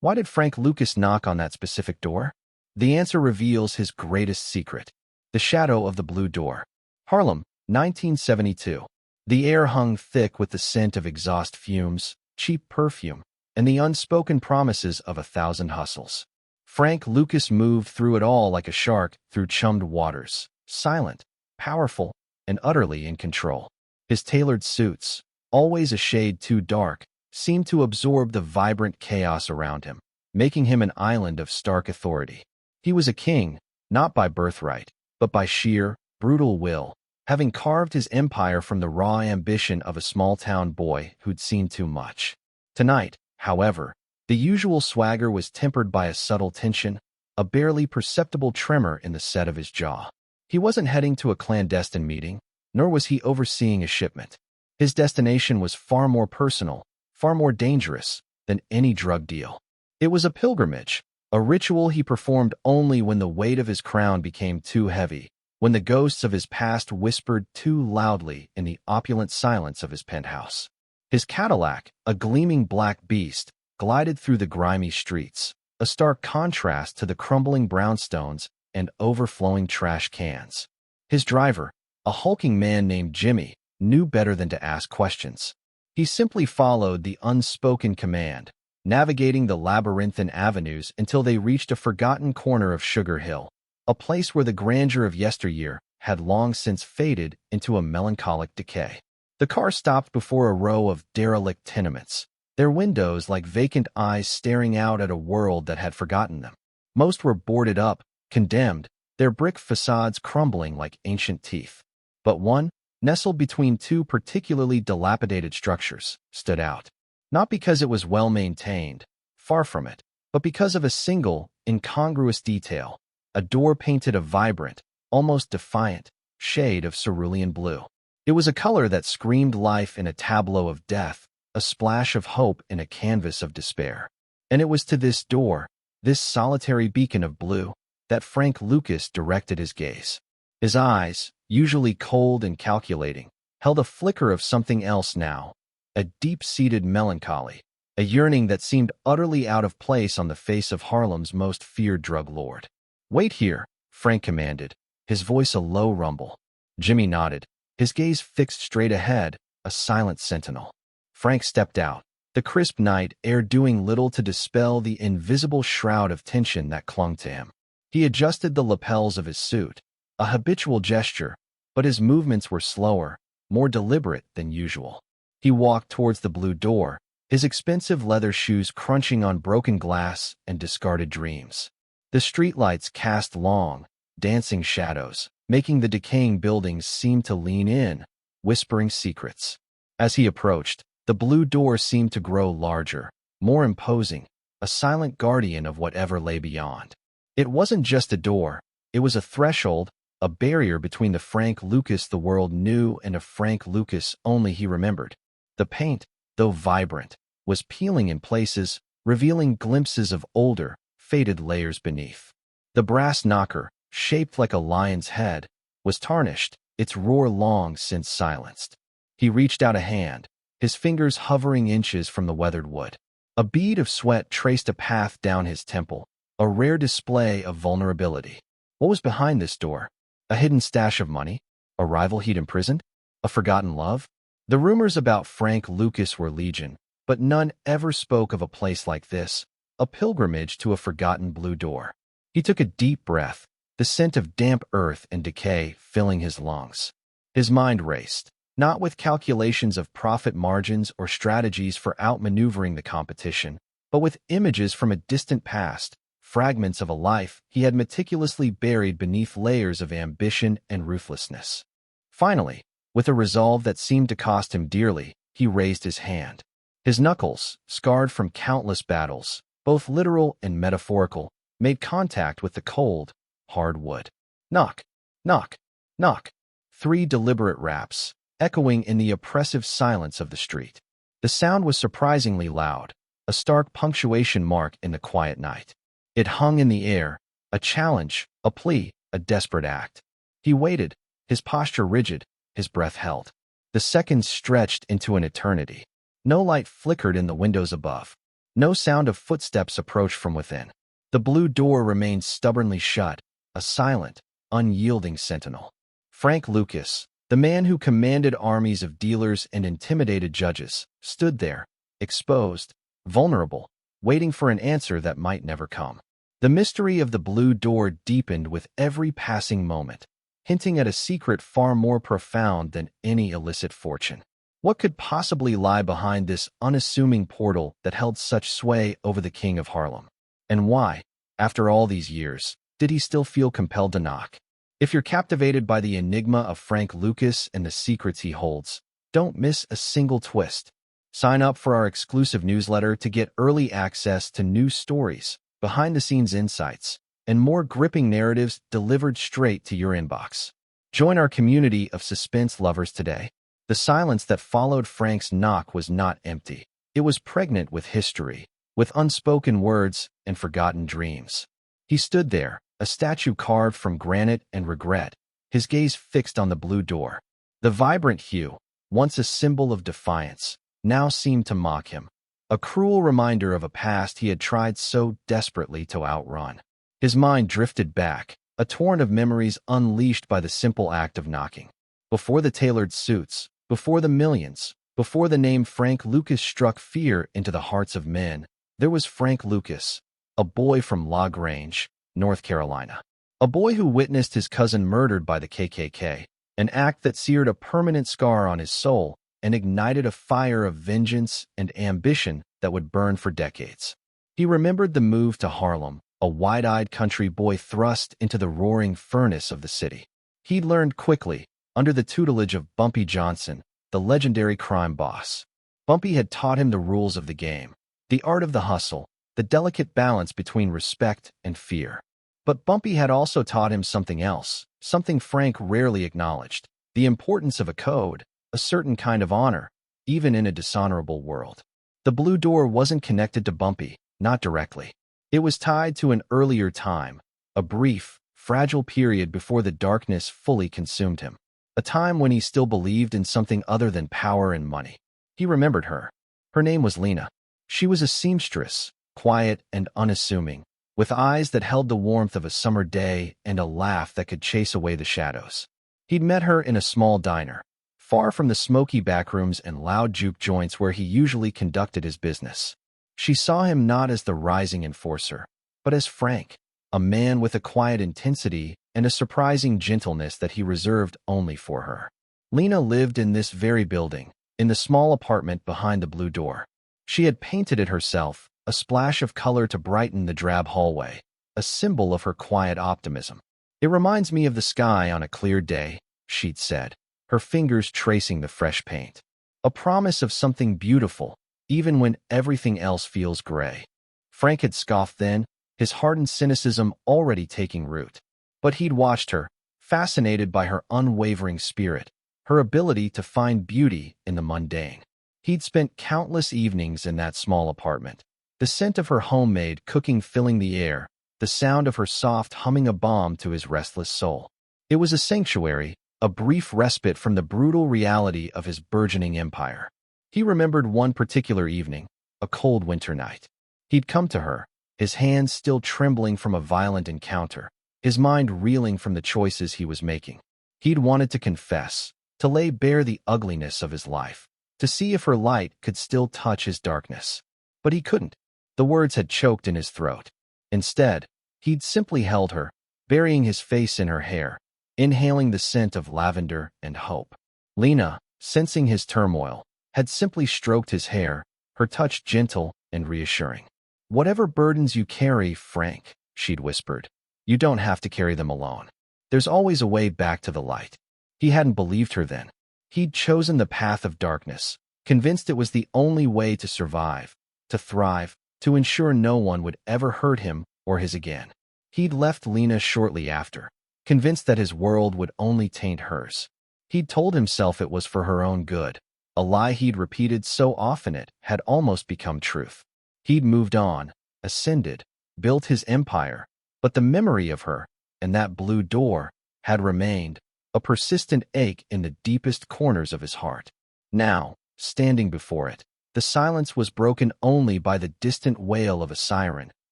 Why did Frank Lucas knock on that specific door? The answer reveals his greatest secret. The shadow of the blue door. Harlem, 1972. The air hung thick with the scent of exhaust fumes, cheap perfume, and the unspoken promises of 1,000 hustles. Frank Lucas moved through it all like a shark through chummed waters, silent, powerful, and utterly in control. His tailored suits, always a shade too dark, seemed to absorb the vibrant chaos around him, making him an island of stark authority. He was a king, not by birthright, but by sheer, brutal will, having carved his empire from the raw ambition of a small-town boy who'd seen too much. Tonight, however, the usual swagger was tempered by a subtle tension, a barely perceptible tremor in the set of his jaw. He wasn't heading to a clandestine meeting, nor was he overseeing a shipment. His destination was far more personal, far more dangerous than any drug deal. It was a pilgrimage, a ritual he performed only when the weight of his crown became too heavy, when the ghosts of his past whispered too loudly in the opulent silence of his penthouse. His Cadillac, a gleaming black beast, glided through the grimy streets, a stark contrast to the crumbling brownstones and overflowing trash cans. His driver, a hulking man named Jimmy, knew better than to ask questions. He simply followed the unspoken command, navigating the labyrinthine avenues until they reached a forgotten corner of Sugar Hill, a place where the grandeur of yesteryear had long since faded into a melancholic decay. The car stopped before a row of derelict tenements, their windows like vacant eyes staring out at a world that had forgotten them. Most were boarded up, condemned, their brick facades crumbling like ancient teeth. But one, nestled between two particularly dilapidated structures, stood out. Not because it was well-maintained, far from it, but because of a single, incongruous detail, a door painted a vibrant, almost defiant, shade of cerulean blue. It was a color that screamed life in a tableau of death, a splash of hope in a canvas of despair. And it was to this door, this solitary beacon of blue, that Frank Lucas directed his gaze. His eyes, usually cold and calculating, held a flicker of something else now, a deep-seated melancholy, a yearning that seemed utterly out of place on the face of Harlem's most feared drug lord. "Wait here," Frank commanded, his voice a low rumble. Jimmy nodded, his gaze fixed straight ahead, a silent sentinel. Frank stepped out, the crisp night air doing little to dispel the invisible shroud of tension that clung to him. He adjusted the lapels of his suit, a habitual gesture, but his movements were slower, more deliberate than usual. He walked towards the blue door, his expensive leather shoes crunching on broken glass and discarded dreams. The streetlights cast long, dancing shadows, making the decaying buildings seem to lean in, whispering secrets. As he approached, the blue door seemed to grow larger, more imposing, a silent guardian of whatever lay beyond. It wasn't just a door, it was a threshold, a barrier between the Frank Lucas the world knew and a Frank Lucas only he remembered. The paint, though vibrant, was peeling in places, revealing glimpses of older, faded layers beneath. The brass knocker, shaped like a lion's head, was tarnished, its roar long since silenced. He reached out a hand, his fingers hovering inches from the weathered wood. A bead of sweat traced a path down his temple, a rare display of vulnerability. What was behind this door? A hidden stash of money? A rival he'd imprisoned? A forgotten love? The rumors about Frank Lucas were legion, but none ever spoke of a place like this, a pilgrimage to a forgotten blue door. He took a deep breath, the scent of damp earth and decay filling his lungs. His mind raced, not with calculations of profit margins or strategies for outmaneuvering the competition, but with images from a distant past, fragments of a life he had meticulously buried beneath layers of ambition and ruthlessness. Finally, with a resolve that seemed to cost him dearly, he raised his hand. His knuckles, scarred from countless battles, both literal and metaphorical, made contact with the cold, hard wood. Knock, knock, knock. 3 deliberate raps, echoing in the oppressive silence of the street. The sound was surprisingly loud, a stark punctuation mark in the quiet night. It hung in the air, a challenge, a plea, a desperate act. He waited, his posture rigid, his breath held. The seconds stretched into an eternity. No light flickered in the windows above. No sound of footsteps approached from within. The blue door remained stubbornly shut, a silent, unyielding sentinel. Frank Lucas, the man who commanded armies of dealers and intimidated judges, stood there, exposed, vulnerable, waiting for an answer that might never come. The mystery of the blue door deepened with every passing moment, hinting at a secret far more profound than any illicit fortune. What could possibly lie behind this unassuming portal that held such sway over the King of Harlem? And why, after all these years, did he still feel compelled to knock? If you're captivated by the enigma of Frank Lucas and the secrets he holds, don't miss a single twist. Sign up for our exclusive newsletter to get early access to news stories, behind-the-scenes insights, and more gripping narratives delivered straight to your inbox. Join our community of suspense lovers today. The silence that followed Frank's knock was not empty. It was pregnant with history, with unspoken words and forgotten dreams. He stood there, a statue carved from granite and regret, his gaze fixed on the blue door. The vibrant hue, once a symbol of defiance, now seemed to mock him, a cruel reminder of a past he had tried so desperately to outrun. His mind drifted back, a torrent of memories unleashed by the simple act of knocking. Before the tailored suits, before the millions, before the name Frank Lucas struck fear into the hearts of men, there was Frank Lucas, a boy from La Grange, North Carolina. A boy who witnessed his cousin murdered by the KKK, an act that seared a permanent scar on his soul and ignited a fire of vengeance and ambition that would burn for decades. He remembered the move to Harlem, a wide-eyed country boy thrust into the roaring furnace of the city. He'd learned quickly, under the tutelage of Bumpy Johnson, the legendary crime boss. Bumpy had taught him the rules of the game, the art of the hustle, the delicate balance between respect and fear. But Bumpy had also taught him something else, something Frank rarely acknowledged: the importance of a code, a certain kind of honor, even in a dishonorable world. The blue door wasn't connected to Bumpy, not directly. It was tied to an earlier time, a brief, fragile period before the darkness fully consumed him. A time when he still believed in something other than power and money. He remembered her. Her name was Lena. She was a seamstress, quiet and unassuming, with eyes that held the warmth of a summer day and a laugh that could chase away the shadows. He'd met her in a small diner, far from the smoky backrooms and loud juke joints where he usually conducted his business. She saw him not as the rising enforcer, but as Frank, a man with a quiet intensity and a surprising gentleness that he reserved only for her. Lena lived in this very building, in the small apartment behind the blue door. She had painted it herself, a splash of color to brighten the drab hallway, a symbol of her quiet optimism. "It reminds me of the sky on a clear day," she'd said, her fingers tracing the fresh paint. "A promise of something beautiful, even when everything else feels gray." Frank had scoffed then, his hardened cynicism already taking root. But he'd watched her, fascinated by her unwavering spirit, her ability to find beauty in the mundane. He'd spent countless evenings in that small apartment, the scent of her homemade cooking filling the air, the sound of her soft humming a balm to his restless soul. It was a sanctuary, a brief respite from the brutal reality of his burgeoning empire. He remembered one particular evening, a cold winter night. He'd come to her, his hands still trembling from a violent encounter, his mind reeling from the choices he was making. He'd wanted to confess, to lay bare the ugliness of his life, to see if her light could still touch his darkness. But he couldn't. The words had choked in his throat. Instead, he'd simply held her, burying his face in her hair, inhaling the scent of lavender and hope. Lena, sensing his turmoil, had simply stroked his hair, her touch gentle and reassuring. "Whatever burdens you carry, Frank," she'd whispered, "you don't have to carry them alone. There's always a way back to the light." He hadn't believed her then. He'd chosen the path of darkness, convinced it was the only way to survive, to thrive, to ensure no one would ever hurt him or his again. He'd left Lena shortly after, convinced that his world would only taint hers. He'd told himself it was for her own good, a lie he'd repeated so often it had almost become truth. He'd moved on, ascended, built his empire, but the memory of her, and that blue door, had remained, a persistent ache in the deepest corners of his heart. Now, standing before it, the The silence was broken only by the distant wail of a siren,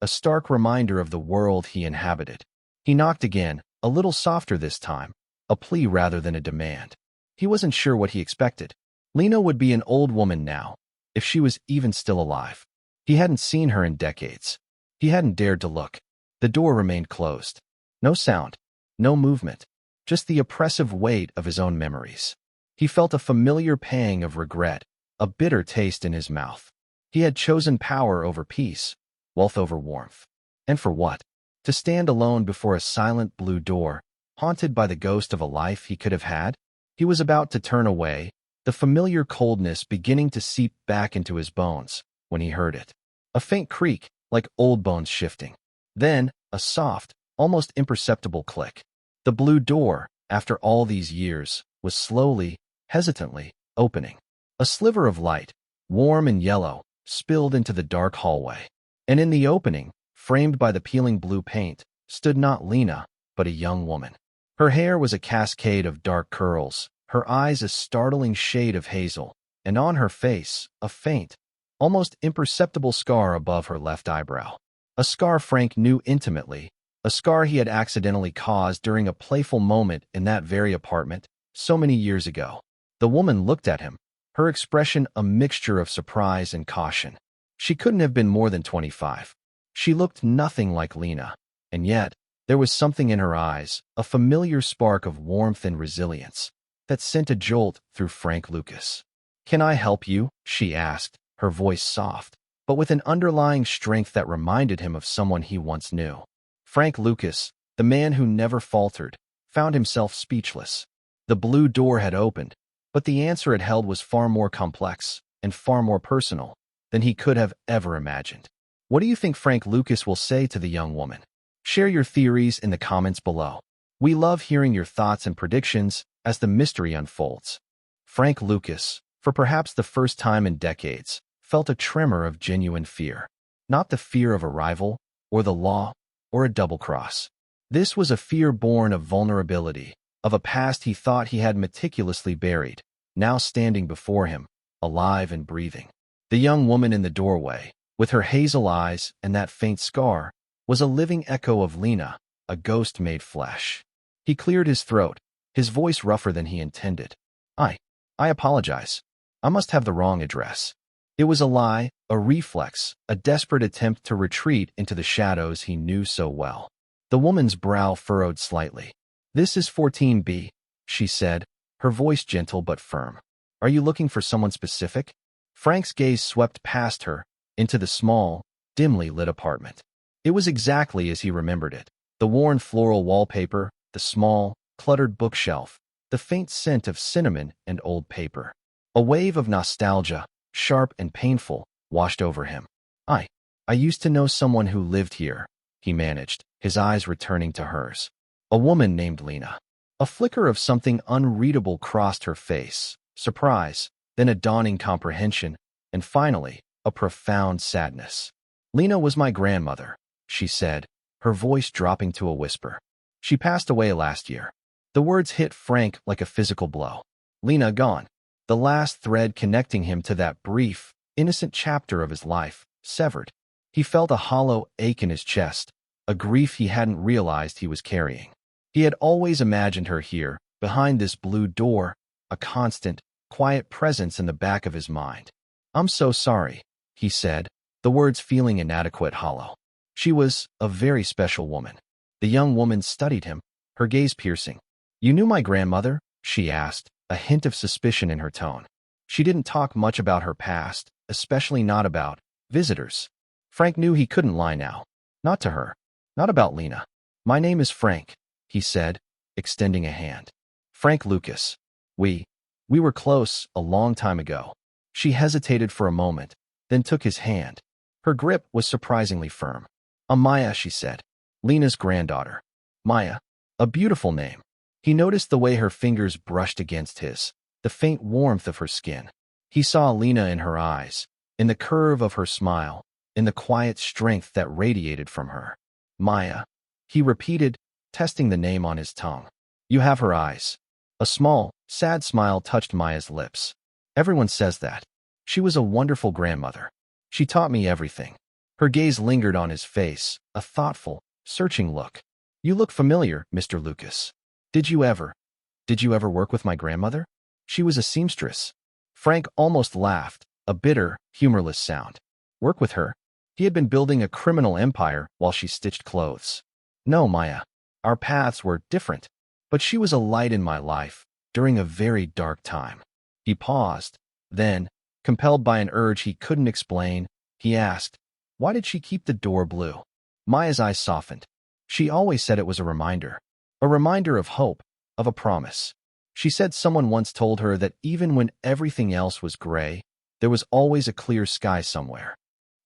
a stark reminder of the world he inhabited. He knocked again, a little softer this time, a plea rather than a demand. He wasn't sure what he expected. Lena would be an old woman now, if she was even still alive. He hadn't seen her in decades. He hadn't dared to look. The door remained closed. No sound, no movement, just the oppressive weight of his own memories. He felt a familiar pang of regret, a bitter taste in his mouth. He had chosen power over peace, wealth over warmth. And for what? To stand alone before a silent blue door, haunted by the ghost of a life he could have had? He was about to turn away, the familiar coldness beginning to seep back into his bones, when he heard it. A faint creak, like old bones shifting. Then, a soft, almost imperceptible click. The blue door, after all these years, was slowly, hesitantly, opening. A sliver of light, warm and yellow, spilled into the dark hallway. And in the opening, framed by the peeling blue paint, stood not Lena, but a young woman. Her hair was a cascade of dark curls, her eyes a startling shade of hazel, and on her face, a faint, almost imperceptible scar above her left eyebrow. A scar Frank knew intimately, a scar he had accidentally caused during a playful moment in that very apartment, so many years ago. The woman looked at him, her expression a mixture of surprise and caution. She couldn't have been more than 25. She looked nothing like Lena, and yet, there was something in her eyes, a familiar spark of warmth and resilience, that sent a jolt through Frank Lucas. "Can I help you?" she asked, her voice soft, but with an underlying strength that reminded him of someone he once knew. Frank Lucas, the man who never faltered, found himself speechless. The blue door had opened, but the answer it held was far more complex and far more personal than he could have ever imagined. What do you think Frank Lucas will say to the young woman? Share your theories in the comments below. We love hearing your thoughts and predictions as the mystery unfolds. Frank Lucas, for perhaps the first time in decades, felt a tremor of genuine fear. Not the fear of a rival, or the law, or a double cross. This was a fear born of vulnerability, of a past he thought he had meticulously buried, now standing before him, alive and breathing. The young woman in the doorway, with her hazel eyes and that faint scar, was a living echo of Lena, a ghost made flesh. He cleared his throat, his voice rougher than he intended. I apologize. I must have the wrong address." It was a lie, a reflex, a desperate attempt to retreat into the shadows he knew so well. The woman's brow furrowed slightly. "This is 14B, she said, her voice gentle but firm. "Are you looking for someone specific?" Frank's gaze swept past her, into the small, dimly lit apartment. It was exactly as he remembered it. The worn floral wallpaper, the small, cluttered bookshelf, the faint scent of cinnamon and old paper. A wave of nostalgia, sharp and painful, washed over him. I used to know someone who lived here," he managed, his eyes returning to hers. "A woman named Lena." A flicker of something unreadable crossed her face, surprise, then a dawning comprehension, and finally, a profound sadness. "Lena was my grandmother," she said, her voice dropping to a whisper. "She passed away last year." The words hit Frank like a physical blow. Lena gone. The last thread connecting him to that brief, innocent chapter of his life, severed. He felt a hollow ache in his chest, a grief he hadn't realized he was carrying. He had always imagined her here, behind this blue door, a constant, quiet presence in the back of his mind. "I'm so sorry," he said, the words feeling inadequate, hollow. She was a very special woman. The young woman studied him, her gaze piercing. "You knew my grandmother?" she asked, a hint of suspicion in her tone. She didn't talk much about her past, especially not about visitors. Frank knew he couldn't lie now. Not to her. Not about Lena. "My name is Frank," he said, extending a hand. "Frank Lucas. We were close a long time ago." She hesitated for a moment, then took his hand. Her grip was surprisingly firm. "I'm Maya," she said. "Lena's granddaughter." Maya. A beautiful name. He noticed the way her fingers brushed against his, the faint warmth of her skin. He saw Lena in her eyes, in the curve of her smile, in the quiet strength that radiated from her. "Maya," he repeated, testing the name on his tongue. "You have her eyes." A small, sad smile touched Maya's lips. "Everyone says that." She was a wonderful grandmother. She taught me everything. Her gaze lingered on his face, a thoughtful, searching look. You look familiar, Mr. Lucas. Did you ever work with my grandmother? She was a seamstress. Frank almost laughed, a bitter, humorless sound. Work with her? He had been building a criminal empire while she stitched clothes. No, Maya. Our paths were different, but she was a light in my life during a very dark time. He paused. Then, compelled by an urge he couldn't explain, he asked, why did she keep the door blue? Maya's eyes softened. She always said it was a reminder of hope, of a promise. She said someone once told her that even when everything else was gray, there was always a clear sky somewhere.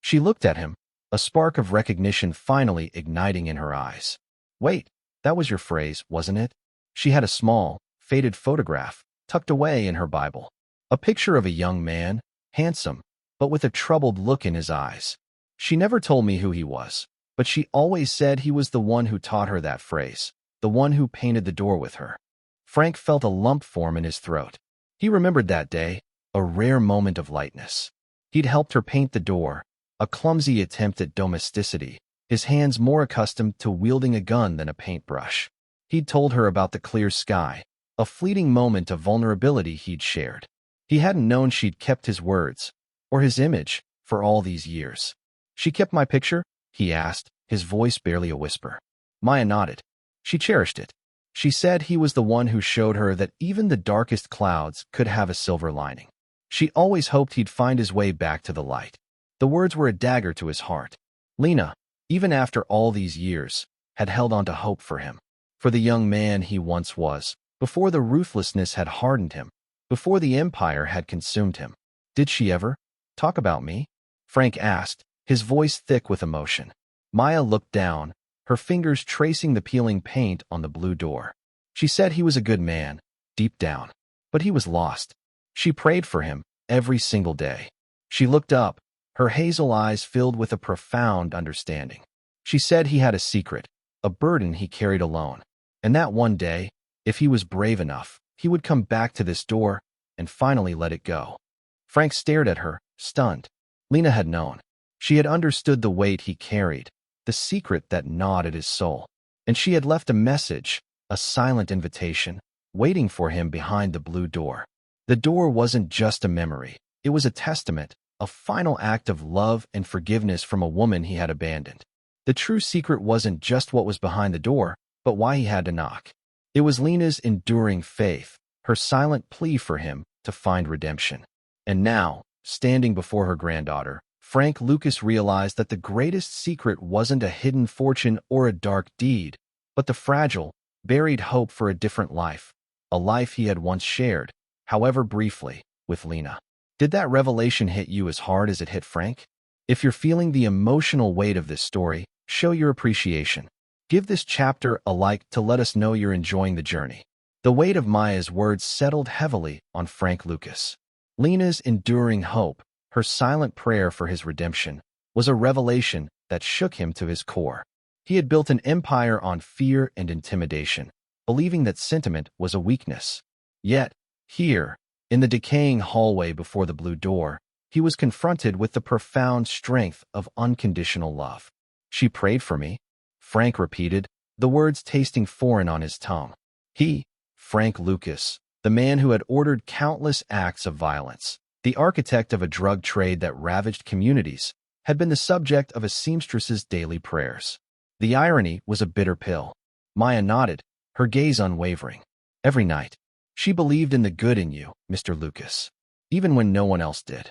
She looked at him, a spark of recognition finally igniting in her eyes. Wait, that was your phrase, wasn't it? She had a small, faded photograph tucked away in her Bible. A picture of a young man, handsome, but with a troubled look in his eyes. She never told me who he was, but she always said he was the one who taught her that phrase, the one who painted the door with her. Frank felt a lump form in his throat. He remembered that day, a rare moment of lightness. He'd helped her paint the door, a clumsy attempt at domesticity, his hands more accustomed to wielding a gun than a paintbrush. He'd told her about the clear sky, a fleeting moment of vulnerability he'd shared. He hadn't known she'd kept his words, or his image, for all these years. She kept my picture? He asked, his voice barely a whisper. Maya nodded. She cherished it. She said he was the one who showed her that even the darkest clouds could have a silver lining. She always hoped he'd find his way back to the light. The words were a dagger to his heart. Lena, even after all these years, had held on to hope for him, for the young man he once was, before the ruthlessness had hardened him, before the empire had consumed him. Did she ever talk about me? Frank asked, his voice thick with emotion. Maya looked down, her fingers tracing the peeling paint on the blue door. She said he was a good man, deep down, but he was lost. She prayed for him every single day. She looked up, her hazel eyes filled with a profound understanding. She said he had a secret, a burden he carried alone, and that one day, if he was brave enough, he would come back to this door and finally let it go. Frank stared at her, stunned. Lena had known. She had understood the weight he carried, the secret that gnawed at his soul, and she had left a message, a silent invitation, waiting for him behind the blue door. The door wasn't just a memory. It was a testament, a final act of love and forgiveness from a woman he had abandoned. The true secret wasn't just what was behind the door, but why he had to knock. It was Lena's enduring faith, her silent plea for him to find redemption. And now, standing before her granddaughter, Frank Lucas realized that the greatest secret wasn't a hidden fortune or a dark deed, but the fragile, buried hope for a different life, a life he had once shared, however briefly, with Lena. Did that revelation hit you as hard as it hit Frank? If you're feeling the emotional weight of this story, show your appreciation. Give this chapter a like to let us know you're enjoying the journey. The weight of Maya's words settled heavily on Frank Lucas. Lena's enduring hope, her silent prayer for his redemption, was a revelation that shook him to his core. He had built an empire on fear and intimidation, believing that sentiment was a weakness. Yet, here, in the decaying hallway before the blue door, he was confronted with the profound strength of unconditional love. She prayed for me, Frank repeated, the words tasting foreign on his tongue. He, Frank Lucas, the man who had ordered countless acts of violence, the architect of a drug trade that ravaged communities, had been the subject of a seamstress's daily prayers. The irony was a bitter pill. Maya nodded, her gaze unwavering. Every night, she believed in the good in you, Mr. Lucas, even when no one else did.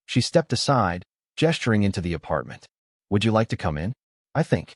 She stepped aside, gesturing into the apartment. Would you like to come in? I think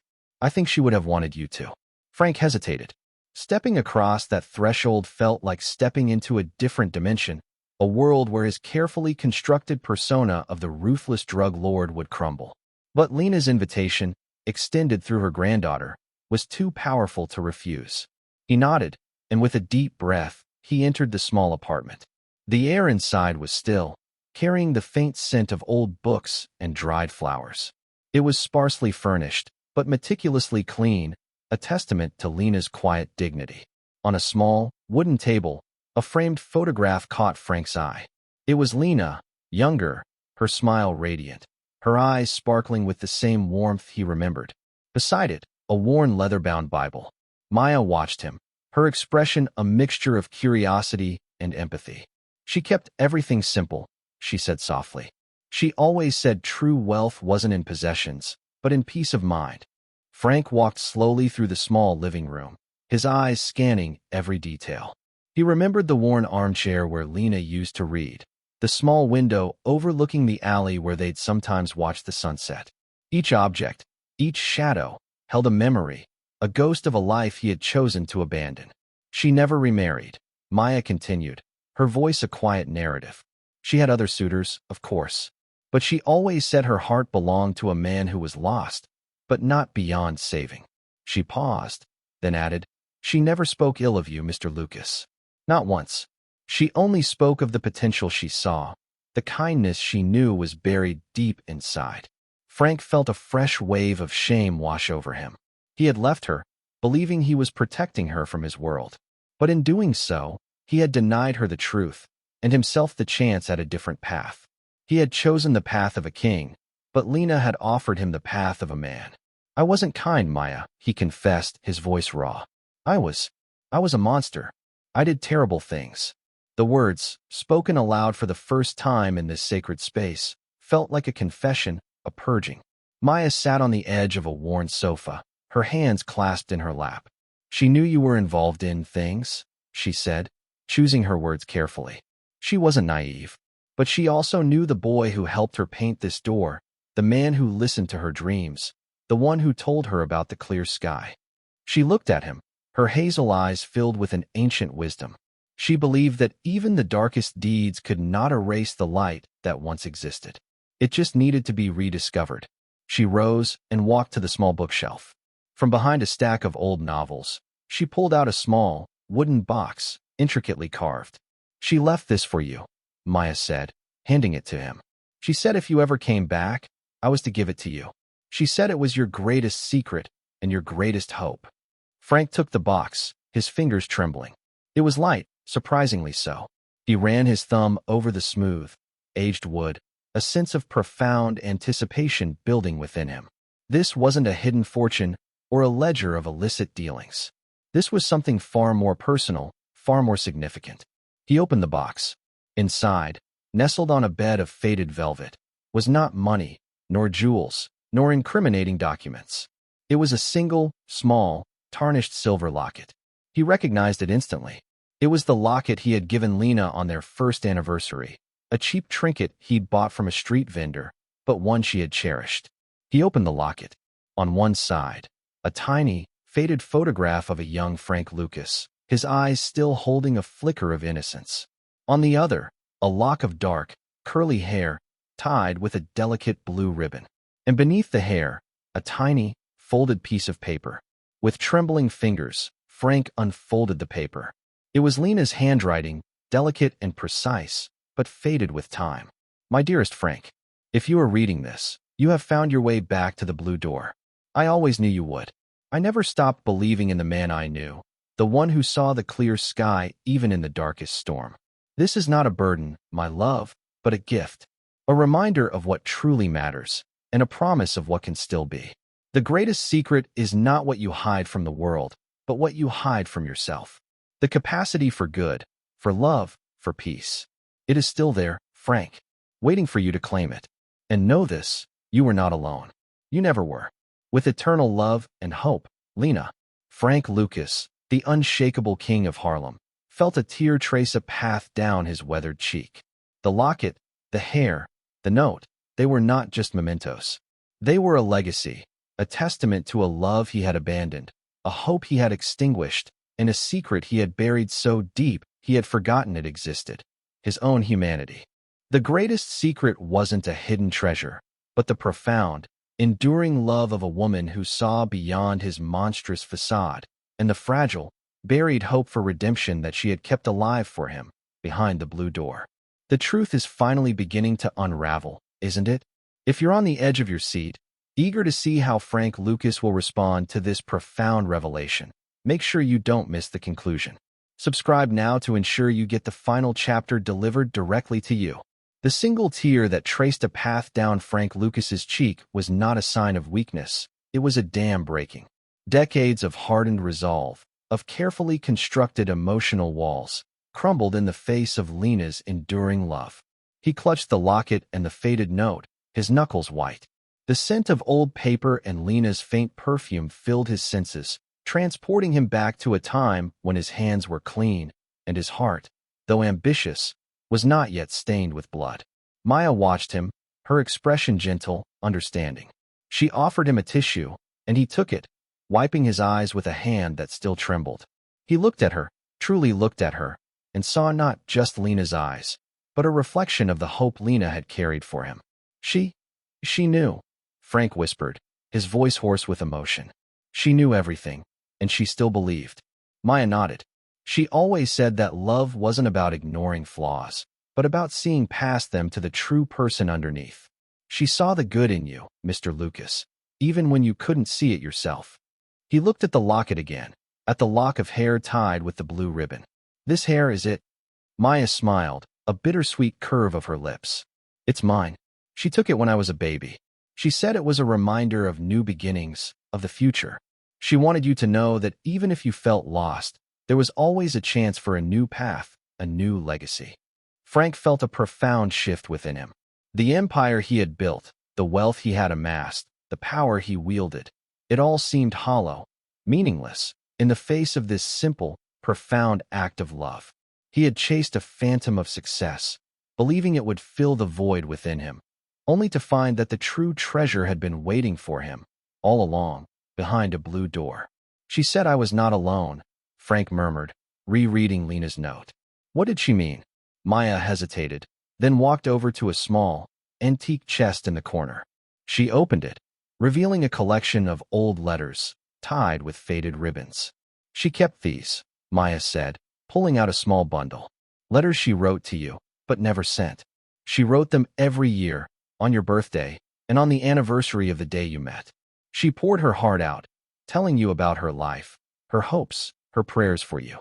she would have wanted you to. Frank hesitated. Stepping across that threshold felt like stepping into a different dimension, a world where his carefully constructed persona of the ruthless drug lord would crumble. But Lena's invitation, extended through her granddaughter, was too powerful to refuse. He nodded, and with a deep breath, he entered the small apartment. The air inside was still, carrying the faint scent of old books and dried flowers. It was sparsely furnished, but meticulously clean, a testament to Lena's quiet dignity. On a small, wooden table, a framed photograph caught Frank's eye. It was Lena, Younger, her smile radiant, her eyes sparkling with the same warmth he remembered. Beside it, a worn leather-bound Bible. Maya watched him, her expression a mixture of curiosity and empathy. She kept everything simple, she said softly. She always said true wealth wasn't in possessions, but in peace of mind. Frank walked slowly through the small living room, his eyes scanning every detail. He remembered the worn armchair where Lena used to read, the small window overlooking the alley where they'd sometimes watch the sunset. Each object, each shadow, held a memory, a ghost of a life he had chosen to abandon. She never remarried, Maya continued, her voice a quiet narrative. She had other suitors, of course, but she always said her heart belonged to a man who was lost, but not beyond saving. She paused, then added, "She never spoke ill of you, Mr. Lucas. Not once. She only spoke of the potential she saw, the kindness she knew was buried deep inside." Frank felt a fresh wave of shame wash over him. He had left her, believing he was protecting her from his world. But in doing so, he had denied her the truth, and himself the chance at a different path. He had chosen the path of a king, but Lena had offered him the path of a man. "I wasn't kind, Maya," he confessed, his voice raw. I was a monster. I did terrible things." The words, spoken aloud for the first time in this sacred space, felt like a confession, a purging. Maya sat on the edge of a worn sofa, her hands clasped in her lap. "She knew you were involved in things," she said, choosing her words carefully. She wasn't naive, but she also knew the boy who helped her paint this door, the man who listened to her dreams, the one who told her about the clear sky. She looked at him, her hazel eyes filled with an ancient wisdom. She believed that even the darkest deeds could not erase the light that once existed. It just needed to be rediscovered. She rose and walked to the small bookshelf. From behind a stack of old novels, she pulled out a small, wooden box, intricately carved. "She left this for you," Maya said, handing it to him. "She said if you ever came back, I was to give it to you. She said it was your greatest secret and your greatest hope." Frank took the box, his fingers trembling. It was light, surprisingly so. He ran his thumb over the smooth, aged wood, a sense of profound anticipation building within him. This wasn't a hidden fortune or a ledger of illicit dealings. This was something far more personal, far more significant. He opened the box. Inside, nestled on a bed of faded velvet, was not money, nor jewels, nor incriminating documents. It was a single, small, tarnished silver locket. He recognized it instantly. It was the locket he had given Lena on their first anniversary, a cheap trinket he'd bought from a street vendor, but one she had cherished. He opened the locket. On one side, a tiny, faded photograph of a young Frank Lucas, his eyes still holding a flicker of innocence. On the other, a lock of dark, curly hair, tied with a delicate blue ribbon. And beneath the hair, a tiny, folded piece of paper. With trembling fingers, Frank unfolded the paper. It was Lena's handwriting, delicate and precise, but faded with time. "My dearest Frank, if you are reading this, you have found your way back to the blue door. I always knew you would. I never stopped believing in the man I knew, the one who saw the clear sky even in the darkest storm. This is not a burden, my love, but a gift, a reminder of what truly matters, and a promise of what can still be. The greatest secret is not what you hide from the world, but what you hide from yourself. The capacity for good, for love, for peace. It is still there, Frank, waiting for you to claim it. And know this, you were not alone. You never were. With eternal love and hope, Lena." Frank Lucas, the unshakable king of Harlem, felt a tear trace a path down his weathered cheek. The locket, the hair, the note, they were not just mementos. They were a legacy, a testament to a love he had abandoned, a hope he had extinguished, and a secret he had buried so deep he had forgotten it existed. His own humanity. The greatest secret wasn't a hidden treasure, but the profound, enduring love of a woman who saw beyond his monstrous facade, and the fragile, buried hope for redemption that she had kept alive for him, behind the blue door. The truth is finally beginning to unravel, isn't it? If you're on the edge of your seat, eager to see how Frank Lucas will respond to this profound revelation, make sure you don't miss the conclusion. Subscribe now to ensure you get the final chapter delivered directly to you. The single tear that traced a path down Frank Lucas's cheek was not a sign of weakness. It was a dam breaking. Decades of hardened resolve, of carefully constructed emotional walls, crumbled in the face of Lena's enduring love. He clutched the locket and the faded note, his knuckles white. The scent of old paper and Lena's faint perfume filled his senses, transporting him back to a time when his hands were clean, and his heart, though ambitious, was not yet stained with blood. Maya watched him, her expression gentle, understanding. She offered him a tissue, and he took it, wiping his eyes with a hand that still trembled. He looked at her, truly looked at her, and saw not just Lena's eyes, but a reflection of the hope Lena had carried for him. She knew, Frank whispered, his voice hoarse with emotion. She knew everything, and she still believed. Maya nodded. She always said that love wasn't about ignoring flaws, but about seeing past them to the true person underneath. She saw the good in you, Mr. Lucas, even when you couldn't see it yourself. He looked at the locket again, at the lock of hair tied with the blue ribbon. This hair is it? Maya smiled, a bittersweet curve of her lips. It's mine. She took it when I was a baby. She said it was a reminder of new beginnings, of the future. She wanted you to know that even if you felt lost, there was always a chance for a new path, a new legacy. Frank felt a profound shift within him. The empire he had built, the wealth he had amassed, the power he wielded, it all seemed hollow, meaningless, in the face of this simple, profound act of love. He had chased a phantom of success, believing it would fill the void within him, only to find that the true treasure had been waiting for him, all along, behind a blue door. She said I was not alone, Frank murmured, rereading Lena's note. What did she mean? Maya hesitated, then walked over to a small, antique chest in the corner. She opened it, revealing a collection of old letters, tied with faded ribbons. She kept these, Maya said, pulling out a small bundle. Letters she wrote to you, but never sent. She wrote them every year, on your birthday, and on the anniversary of the day you met. She poured her heart out, telling you about her life, her hopes, her prayers for you.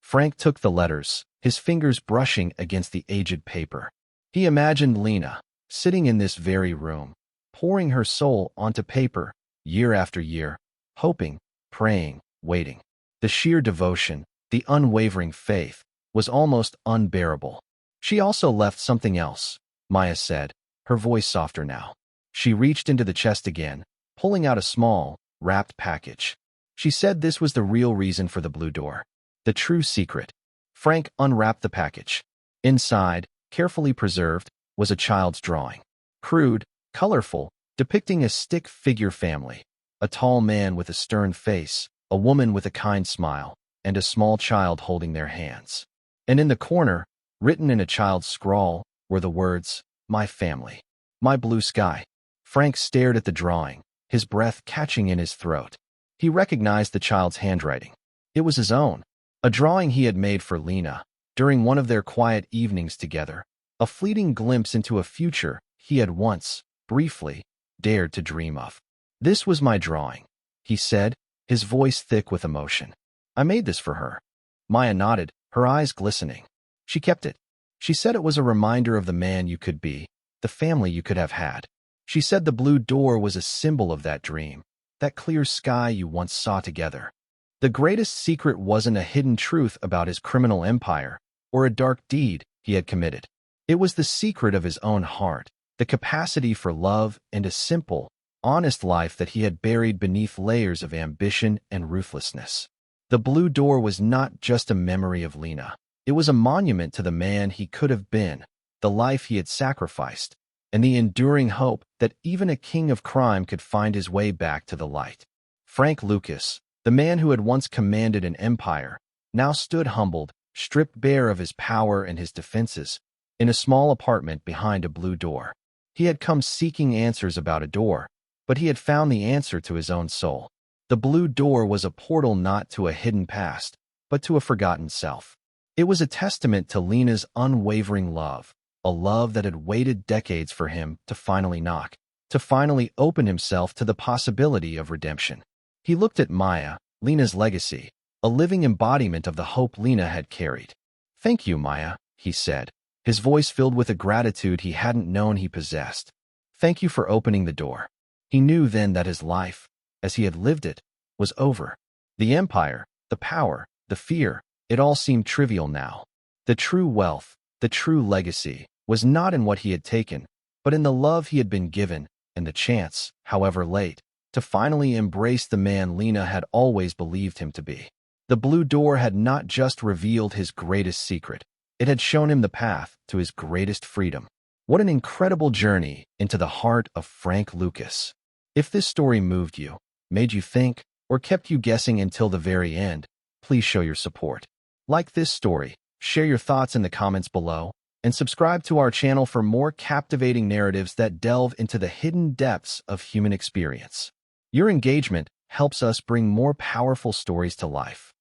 Frank took the letters, his fingers brushing against the aged paper. He imagined Lena, sitting in this very room, pouring her soul onto paper, year after year, hoping, praying, waiting. The sheer devotion, the unwavering faith, was almost unbearable. She also left something else, Maya said, her voice softer now. She reached into the chest again, pulling out a small, wrapped package. She said this was the real reason for the blue door. The true secret. Frank unwrapped the package. Inside, carefully preserved, was a child's drawing. Crude, colorful, depicting a stick figure family. A tall man with a stern face, a woman with a kind smile, and a small child holding their hands. And in the corner, written in a child's scrawl, were the words, "My family. My blue sky." Frank stared at the drawing, his breath catching in his throat. He recognized the child's handwriting. It was his own, a drawing he had made for Lena, during one of their quiet evenings together, a fleeting glimpse into a future he had once, briefly, dared to dream of. This was my drawing, he said, his voice thick with emotion. I made this for her. Maya nodded, her eyes glistening. She kept it. She said it was a reminder of the man you could be, the family you could have had. She said the blue door was a symbol of that dream, that clear sky you once saw together. The greatest secret wasn't a hidden truth about his criminal empire, or a dark deed he had committed. It was the secret of his own heart, the capacity for love and a simple, honest life that he had buried beneath layers of ambition and ruthlessness. The blue door was not just a memory of Lena. It was a monument to the man he could have been, the life he had sacrificed, and the enduring hope that even a king of crime could find his way back to the light. Frank Lucas, the man who had once commanded an empire, now stood humbled, stripped bare of his power and his defenses, in a small apartment behind a blue door. He had come seeking answers about a door, but he had found the answer to his own soul. The blue door was a portal not to a hidden past, but to a forgotten self. It was a testament to Lena's unwavering love, a love that had waited decades for him to finally knock, to finally open himself to the possibility of redemption. He looked at Maya, Lena's legacy, a living embodiment of the hope Lena had carried. Thank you, Maya, he said, his voice filled with a gratitude he hadn't known he possessed. Thank you for opening the door. He knew then that his life, as he had lived it, was over. The empire, the power, the fear, it all seemed trivial now. The true wealth, the true legacy, was not in what he had taken, but in the love he had been given and the chance, however late, to finally embrace the man Lena had always believed him to be. The blue door had not just revealed his greatest secret, it had shown him the path to his greatest freedom. What an incredible journey into the heart of Frank Lucas. If this story moved you, made you think, or kept you guessing until the very end, please show your support. Like this story, share your thoughts in the comments below, and subscribe to our channel for more captivating narratives that delve into the hidden depths of human experience. Your engagement helps us bring more powerful stories to life.